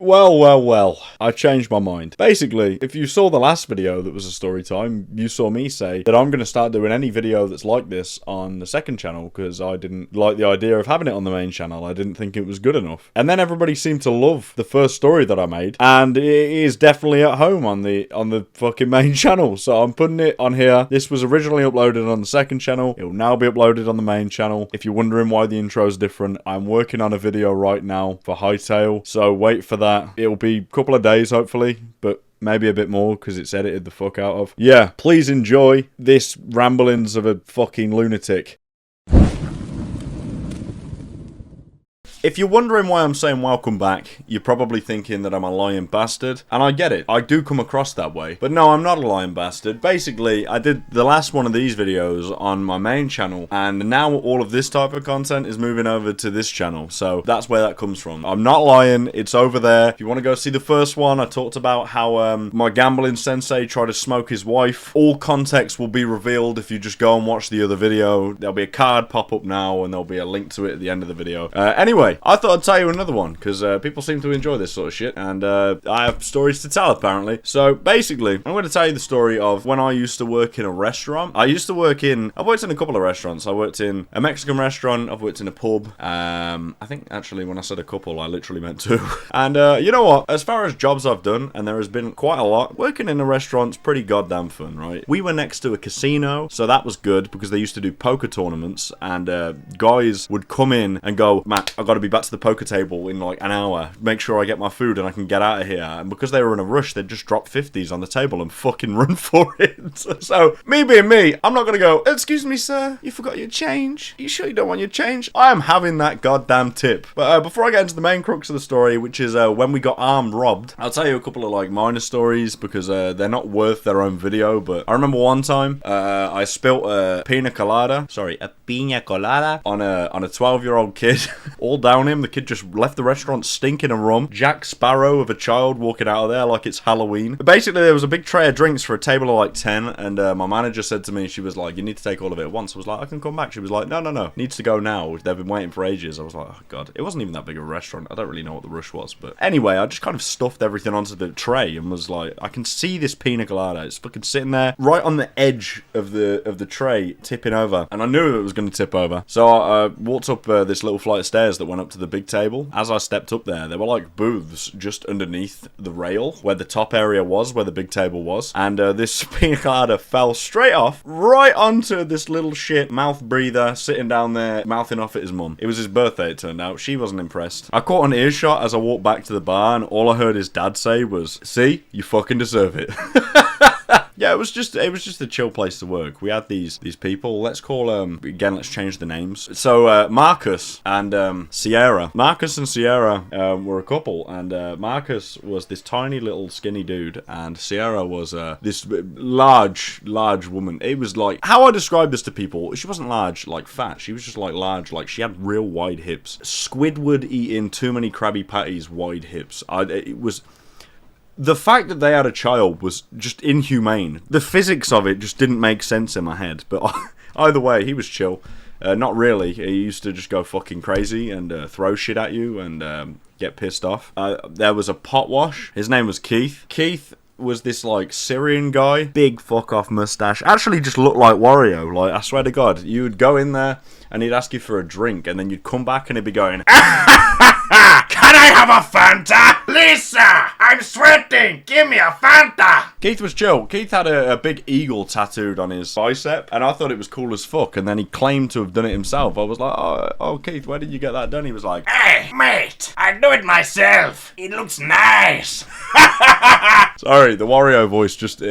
Well, I changed my mind. Basically, if you saw the last video that was a story time, you saw me say that I'm going to start doing any video that's like this on the second channel because I didn't like the idea of having it on the main channel. I didn't think it was good enough. And then everybody seemed to love the first story that I made, and it is definitely at home on the fucking main channel. So I'm putting it on here. This was originally uploaded on the second channel. It will now be uploaded on the main channel. If you're wondering why the intro is different, I'm working on a video right now for Hightail, so wait for that. It'll be a couple of days, hopefully, but maybe a bit more because it's edited the fuck out of. Yeah, please enjoy this ramblings of a fucking lunatic. If you're wondering why I'm saying welcome back, you're probably thinking that I'm a lying bastard, and I get it. I do come across that way. But no, I'm not a lying bastard. Basically, I did the last one of these videos on my main channel, and now all of this type of content is moving over to this channel. So that's where that comes from. I'm not lying. It's over there. If you want to go see the first one, I talked about how my gambling sensei tried to smoke his wife. All context will be revealed if you just go and watch the other video. There'll be a card pop up now, and there'll be a link to it at the end of the video. Anyway, I thought I'd tell you another one, because people seem to enjoy this sort of shit, and I have stories to tell, apparently. So, basically, I'm going to tell you the story of when I used to work in a restaurant. I've worked in a couple of restaurants. I worked in a Mexican restaurant, I've worked in a pub. I think, actually, when I said a couple, I literally meant two. And, you know what? As far as jobs I've done, and there has been quite a lot, working in a restaurant's pretty goddamn fun, right? We were next to a casino, so that was good, because they used to do poker tournaments, and guys would come in and go, Matt, I've got to be back to the poker table in like an hour, make sure I get my food and I can get out of here. And because they were in a rush, they'd just drop 50s on the table and fucking run for it. So me being me, I'm not gonna go, excuse me sir, you forgot your change, you sure you don't want your change? I am having that goddamn tip. But before I get into the main crux of the story, which is when we got armed robbed, I'll tell you a couple of like minor stories because they're not worth their own video. But I remember one time I spilt a pina colada on a 12-year-old kid all down him. The kid just left the restaurant stinking of rum. Jack Sparrow of a child walking out of there like it's Halloween. But basically, there was a big tray of drinks for a table of like 10, and my manager said to me, she was like, you need to take all of it at once. I was like, I can come back. She was like, no, needs to go now. They've been waiting for ages. I was like, oh god. It wasn't even that big of a restaurant. I don't really know what the rush was. But anyway, I just kind of stuffed everything onto the tray and was like, I can see this pina colada. It's fucking sitting there right on the edge of the tray, tipping over. And I knew it was going to tip over. So I walked up this little flight of stairs that went up to the big table. As I stepped up there were like booths just underneath the rail where the top area was, where the big table was. And this pina colada fell straight off right onto this little shit mouth breather sitting down there mouthing off at his mum. It was his birthday, it turned out. She wasn't impressed. I caught an earshot as I walked back to the bar, and all I heard his dad say was, see, you fucking deserve it. Yeah, it was just a chill place to work. We had these people. Let's call again. Let's change the names. So Marcus and Sierra. Marcus and Sierra were a couple, and Marcus was this tiny little skinny dude, and Sierra was this large woman. It was like, how I describe this to people. She wasn't large like fat. She was just like large, like she had real wide hips. Squidward eating too many Krabby Patties wide hips. It was. The fact that they had a child was just inhumane. The physics of it just didn't make sense in my head. But either way, he was chill. Not really. He used to just go fucking crazy and throw shit at you and get pissed off. There was a pot wash. His name was Keith. Keith was this like Syrian guy. Big fuck off mustache. Actually just looked like Wario. Like, I swear to God. You would go in there and he'd ask you for a drink, and then you'd come back and he'd be going, can I have a Fanta? Lisa, I'm sweating. Give me a Fanta. Keith was chill. Keith had a big eagle tattooed on his bicep, and I thought it was cool as fuck, and then he claimed to have done it himself. I was like, oh Keith, where did you get that done? He was like, hey, mate, I do it myself. It looks nice. Sorry, the Wario voice just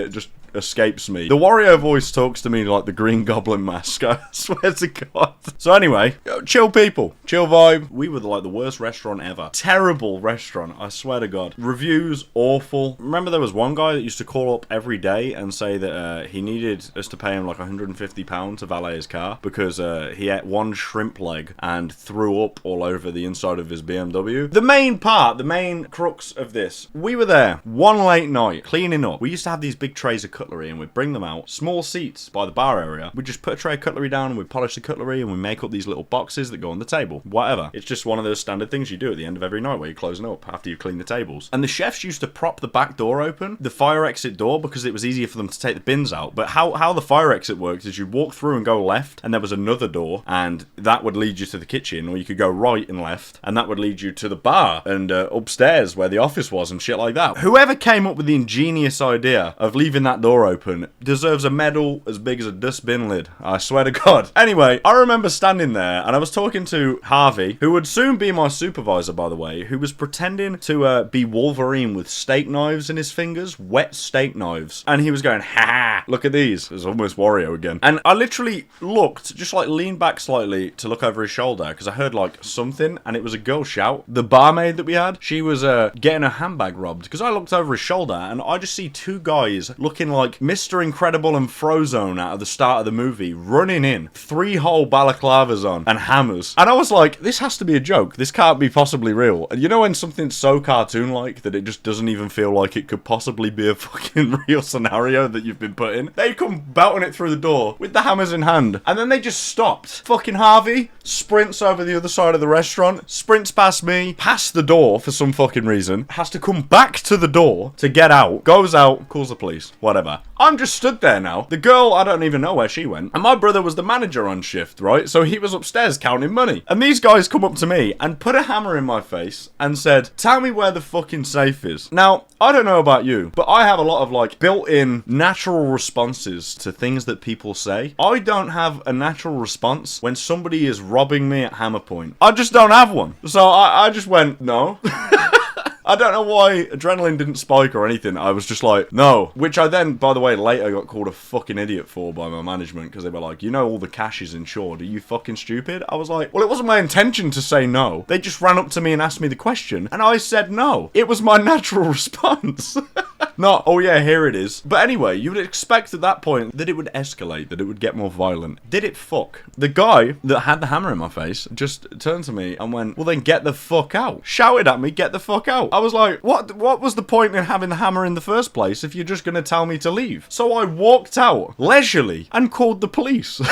escapes me. The Wario voice talks to me like the Green Goblin mask, I swear to God. So anyway, chill people, chill vibe. We were like the worst restaurant ever. Terrible restaurant, I swear to God. Reviews, awful. Remember there was one guy that used to call up every day and say that he needed us to pay him like £150 to valet his car because he ate one shrimp leg and threw up all over the inside of his BMW. The main crux of this, we were there one late night cleaning up. We used to have these big trays of cutlery and we'd bring them out. Small seats by the bar area. We'd just put a tray of cutlery down and we'd polish the cutlery and we make up these little boxes that go on the table. Whatever. It's just one of those standard things you do at the end of every night where you're closing up after you clean the tables. And the chefs used to prop the back door open, the fire exit door, because it was easier for them to take the bins out. But how the fire exit worked is you walk through and go left and there was another door and that would lead you to the kitchen, or you could go right and left and that would lead you to the bar and upstairs where the office was and shit like that. Whoever came up with the ingenious idea of leaving that door open deserves a medal as big as a dustbin lid. I swear to God. Anyway, I remember standing there and I was talking to Harvey, who would soon be my supervisor, by the way, who was pretending to be Wolverine with steak knives in his fingers, wet steak knives. And he was going, ha, look at these. It was almost Wario again. And I literally looked, just like leaned back slightly to look over his shoulder because I heard like something and it was a girl shout. The barmaid that we had, she was getting her handbag robbed because I looked over his shoulder and I just see two guys looking like Mr. Incredible and Frozone out of the start of the movie running in, 3-hole balaclavas on and hammers. And I was like, this has to be a joke. This can't be possibly real. And you know when something's so cartoon-like that it just doesn't even feel like it could possibly be a fucking real scenario that you've been put in? They come belting it through the door with the hammers in hand and then they just stopped. Fucking Harvey sprints over the other side of the restaurant, sprints past me, past the door for some fucking reason, has to come back to the door to get out, goes out, calls the police, whatever. I'm just stood there now. The girl, I don't even know where she went. And my brother was the manager on shift, right? So he was upstairs counting money. And these guys come up to me and put a hammer in my face and said, tell me where the fucking safe is. Now, I don't know about you, but I have a lot of like built-in natural responses to things that people say. I don't have a natural response when somebody is robbing me at hammer point. I just don't have one. So I just went, no. I don't know why adrenaline didn't spike or anything. I was just like, no. Which I then, by the way, later got called a fucking idiot for by my management because they were like, you know all the cash is insured. Are you fucking stupid? I was like, well, it wasn't my intention to say no. They just ran up to me and asked me the question and I said no. It was my natural response. Not, oh yeah, here it is. But anyway, you would expect at that point that it would escalate, that it would get more violent. Did it fuck? The guy that had the hammer in my face just turned to me and went, well then get the fuck out. Shouted at me, get the fuck out. I was like, what was the point in having the hammer in the first place if you're just going to tell me to leave? So I walked out leisurely and called the police.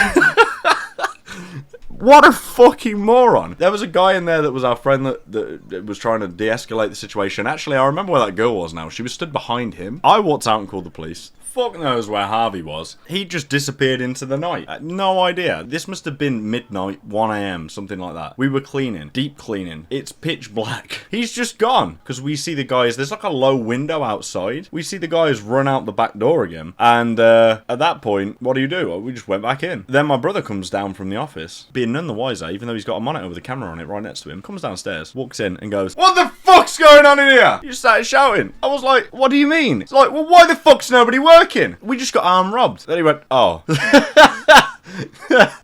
What a fucking moron. There was a guy in there that was our friend that was trying to de-escalate the situation. Actually, I remember where that girl was now. She was stood behind him. I walked out and called the police. Fuck knows where Harvey was. He just disappeared into the night. No idea. This must have been midnight, 1 a.m., something like that. We were cleaning. Deep cleaning. It's pitch black. He's just gone. Because we see the guys, there's like a low window outside. We see the guys run out the back door again. And at that point, what do? We just went back in. Then my brother comes down from the office, being none the wiser, even though he's got a monitor with a camera on it right next to him. Comes downstairs, walks in and goes, what the fuck's going on in here? He just started shouting. I was like, what do you mean? It's like, well, why the fuck's nobody working? We just got arm robbed. Then he went, oh.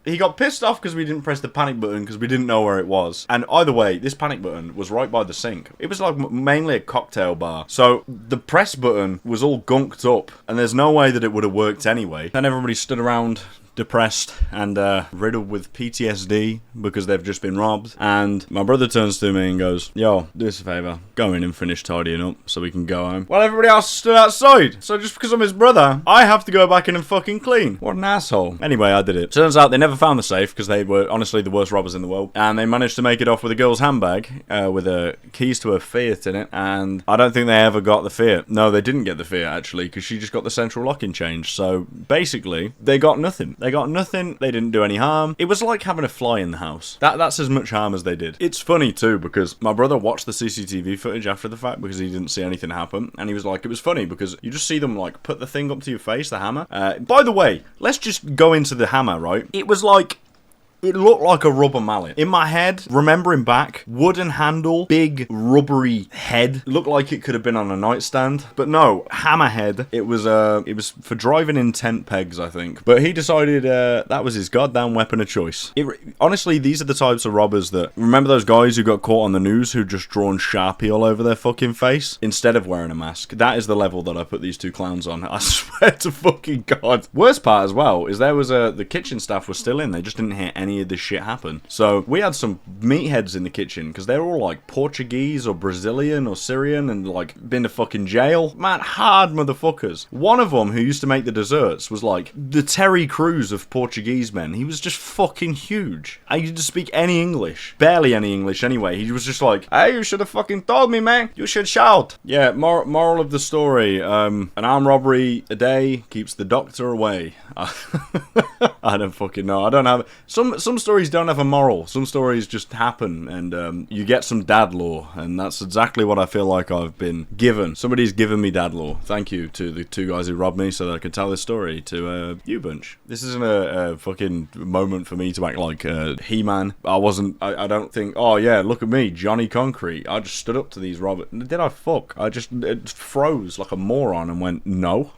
He got pissed off because we didn't press the panic button because we didn't know where it was. And either way, this panic button was right by the sink. It was like mainly a cocktail bar. So the press button was all gunked up and there's no way that it would have worked anyway. Then everybody stood around depressed and riddled with PTSD because they've just been robbed. And my brother turns to me and goes, yo, do us a favour, go in and finish tidying up so we can go home. Well, everybody else stood outside, so just because I'm his brother, I have to go back in and fucking clean. What an asshole. Anyway, I did it. Turns out they never found the safe because they were honestly the worst robbers in the world, and they managed to make it off with a girl's handbag with keys to her Fiat in it, and I don't think they ever got the Fiat. No, they didn't get the Fiat actually, because she just got the central locking change. So basically, they got nothing. They got nothing. They didn't do any harm. It was like having a fly in the house. That's as much harm as they did. It's funny too because my brother watched the CCTV footage after the fact because he didn't see anything happen, and he was like, it was funny because you just see them like put the thing up to your face, the hammer. By the way, let's just go into the hammer, right? It was like, it looked like a rubber mallet. In my head, remembering back, wooden handle, big rubbery head. Looked like it could have been on a nightstand. But no, hammerhead. It was for driving in tent pegs, I think. But he decided that was his goddamn weapon of choice. Honestly, these are the types of robbers that... Remember those guys who got caught on the news who just drawn Sharpie all over their fucking face? Instead of wearing a mask. That is the level that I put these two clowns on. I swear to fucking God. Worst part as well is there was the kitchen staff was still in. They just didn't hear any any of this shit happen. So we had some meatheads in the kitchen because they were all like Portuguese or Brazilian or Syrian and like been to fucking jail. Man, hard motherfuckers. One of them who used to make the desserts was like the Terry Crews of Portuguese men. He was just fucking huge. I used to speak any English. Barely any English anyway. He was just like, hey, you should have fucking told me, man. You should shout. Yeah, moral of the story. An armed robbery a day keeps the doctor away. I don't fucking know. I don't have... Some stories don't have a moral. Some stories just happen and you get some dad lore. And that's exactly what I feel like I've been given. Somebody's given me dad lore. Thank you to the two guys who robbed me so that I could tell this story to you bunch. This isn't a fucking moment for me to act like He-Man. I don't think, oh yeah, look at me, Johnny Concrete. I just stood up to these robbers. Did I fuck? I just froze like a moron and went, no.